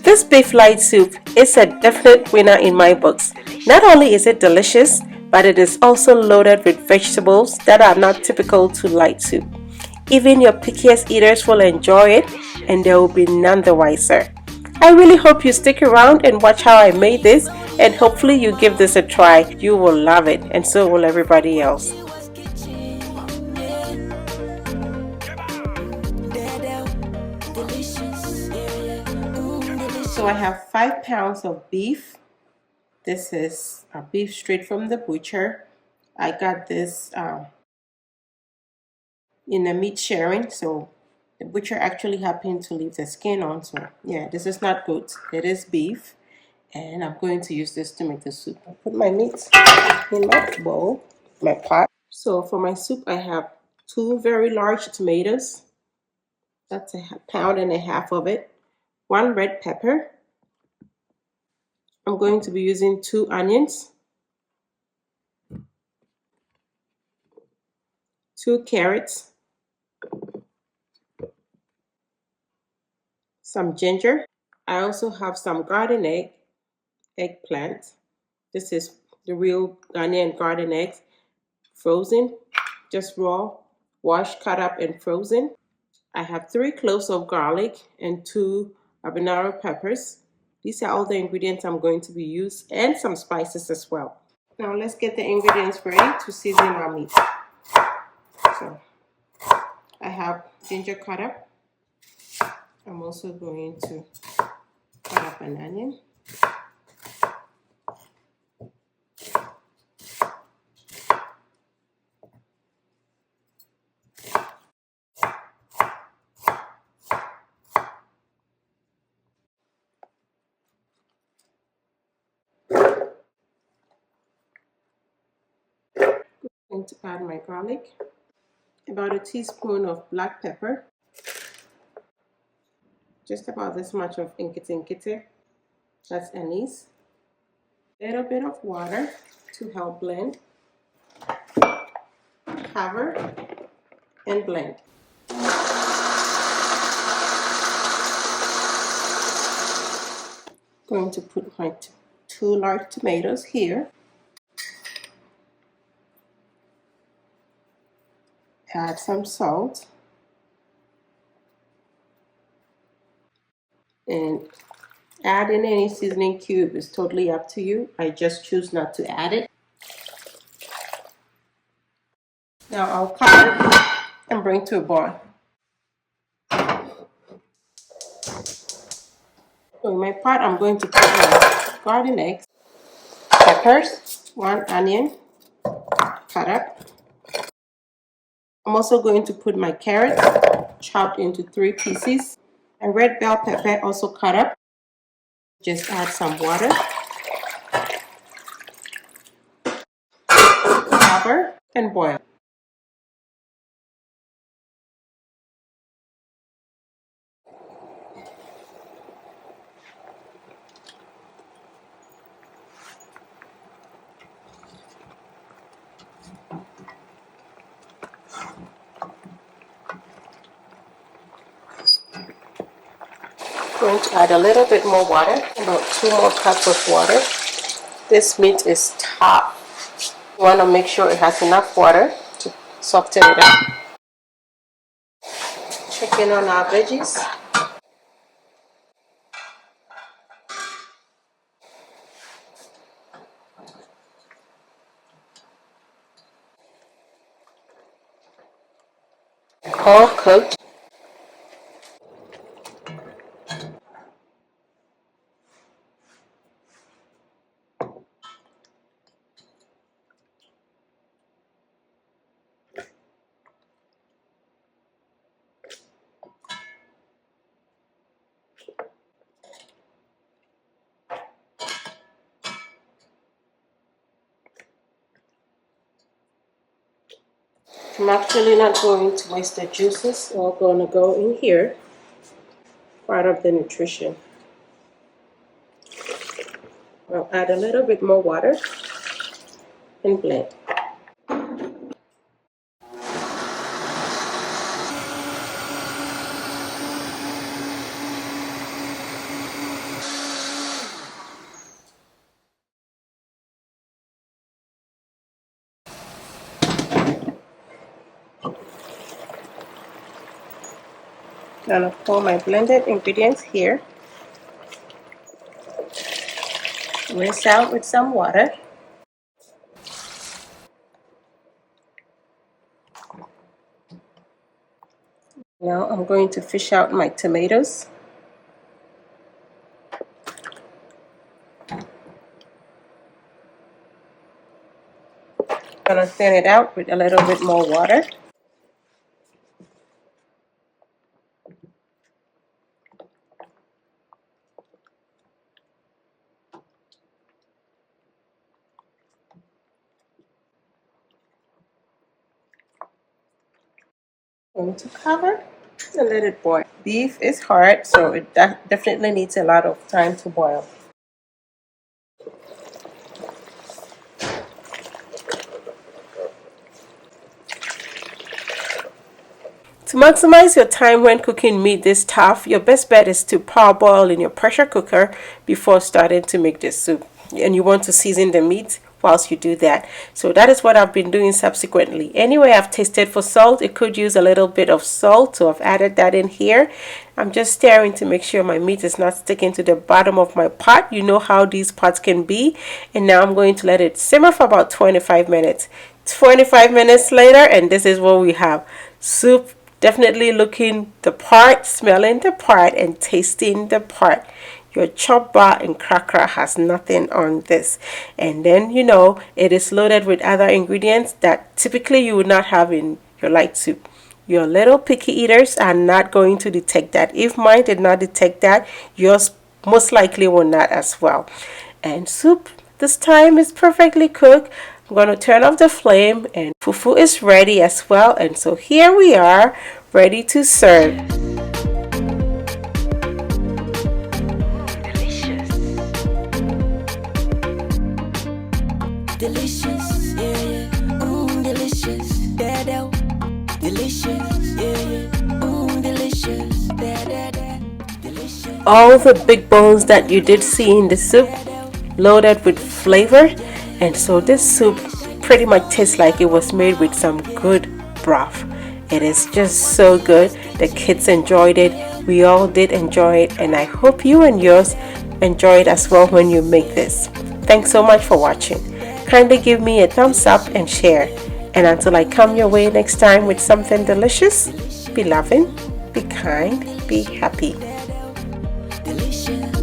This beef light soup is a definite winner in my books. Not only is it delicious, but it is also loaded with vegetables that are not typical to light soup. Even your pickiest eaters will enjoy it, and they will be none the wiser. I really hope you stick around and watch how I made this, and hopefully you give this a try. You will love it, and so will everybody else. So I have 5 pounds of beef. This is beef straight from the butcher. I got this in a meat sharing, so the butcher actually happened to leave the skin on. So yeah, this is not goat, it is beef, and I'm going to use this to make the soup. I put my meat in my bowl, my pot. So for my soup, I have 2 very large tomatoes. That's a pound and a half of it. 1 red pepper. I'm going to be using 2 onions, 2 carrots, some ginger. I also have some garden eggplant. This is the real Ghanaian garden eggs, frozen, just raw, washed, cut up, and frozen. I have 3 cloves of garlic and 2 habanero peppers. These are all the ingredients I'm going to be using, and some spices as well. Now let's get the ingredients ready to season our meat. So I have ginger cut up. I'm also going to cut up an onion. I'm going to add my garlic, about a teaspoon of black pepper, just about this much of inkite, that's anise, a little bit of water to help blend, cover, and blend. Going to put my 2 large tomatoes here. Add some salt. And adding any seasoning cube is totally up to you. I just choose not to add it. Now I'll cover and bring to a boil. So in my pot, I'm going to put my garden eggs, peppers, 1 onion, cut up. I'm also going to put my carrots, chopped into 3 pieces, and red bell pepper also cut up. Just add some water, cover, and boil. Going to add a little bit more water, about 2 more cups of water. This meat is tough. You want to make sure it has enough water to soften it up. Check in on our veggies. All cooked. I'm actually not going to waste the juices. All going to go in here. Part of the nutrition. I'll add a little bit more water and blend. I'm gonna pour my blended ingredients here. Rinse out with some water. Now I'm going to fish out my tomatoes. I'm gonna thin it out with a little bit more water. Going to cover and let it boil. Beef is hard, so it definitely needs a lot of time to boil. To maximize your time when cooking meat this tough, your best bet is to parboil in your pressure cooker before starting to make the soup. And you want to season the meat whilst you do that. So that is what I've been doing subsequently. Anyway, I've tasted for salt. It could use a little bit of salt, so I've added that in here. I'm just stirring to make sure my meat is not sticking to the bottom of my pot. You know how these pots can be. And now I'm going to let it simmer for about 25 minutes. 25 minutes later, and this is what we have. Soup definitely looking the part, smelling the part, and tasting the part. Your chop bar and cracker has nothing on this. And then, you know, it is loaded with other ingredients that typically you would not have in your light soup. Your little picky eaters are not going to detect that. If mine did not detect that, yours most likely will not as well. And soup this time is perfectly cooked. I'm going to turn off the flame, and fufu is ready as well. And so here we are, ready to serve. Delicious, yeah, yeah. Delicious, delicious, yeah, yeah. Delicious, delicious. All the big bones that you did see in the soup, loaded with flavor. And so this soup pretty much tastes like it was made with some good broth. It is just so good. The kids enjoyed it. We all did enjoy it, and I hope you and yours enjoy it as well when you make this. Thanks so much for watching. Kindly give me a thumbs up and share. And until I come your way next time with something delicious, be loving, be kind, be happy. Delicious.